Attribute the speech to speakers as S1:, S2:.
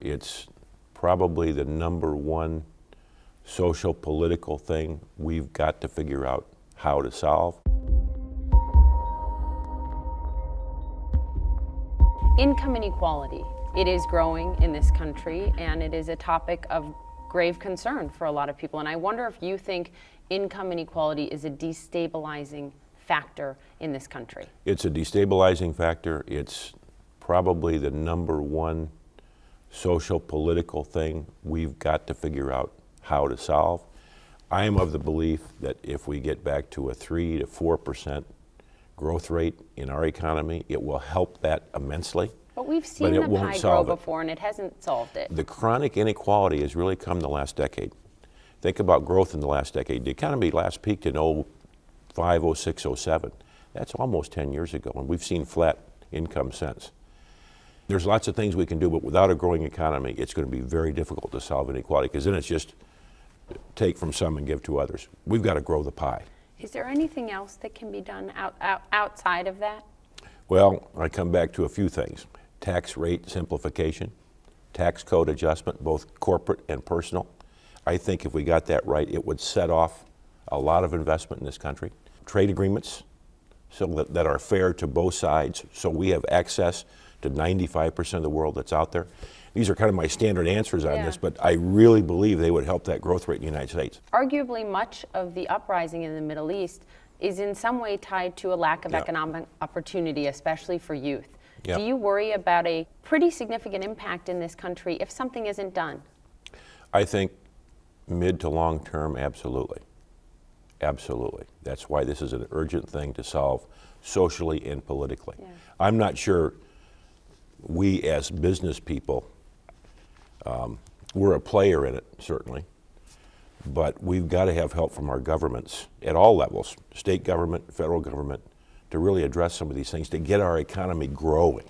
S1: It's probably the number one social political thing we've got to figure out how to solve.
S2: Income inequality. It is growing in this country, and it is a topic of grave concern for a lot of people. And I wonder if you think income inequality is a destabilizing factor in this country.
S1: It's a destabilizing factor. It's probably the number one social political thing we've got to figure out how to solve. I am of the belief that if we get back to a 3 to 4% growth rate in our economy, it will help that immensely.
S2: But we've seen the pie grow before, and it hasn't solved it.
S1: The chronic inequality has really come the last decade. Think about growth in the last decade. The economy last peaked in 05, 06, 07. That's almost 10 years ago, and we've seen flat income since. There's lots of things we can do, but without a growing economy, it's going to be very difficult to solve inequality, because then it's just take from some and give to others. We've got to grow the pie.
S2: Is there anything else that can be done outside of that?
S1: Well, I come back to a few things. Tax rate simplification, tax code adjustment, both corporate and personal. I think if we got that right, it would set off a lot of investment in this country. Trade agreements so that are fair to both sides, so we have access to 95% of the world that's out there. These are kind of my standard answers on this, but I really believe they would help that growth rate in the United States.
S2: Arguably, much of the uprising in the Middle East is in some way tied to a lack of economic opportunity, especially for youth. Do you worry about a pretty significant impact in this country if something isn't done?
S1: I think mid to long term, absolutely. Absolutely. That's why this is an urgent thing to solve socially and politically. I'm not sure we as business people, we're a player in it, certainly, but we've got to have help from our governments at all levels, state government, federal government, to really address some of these things, to get our economy growing.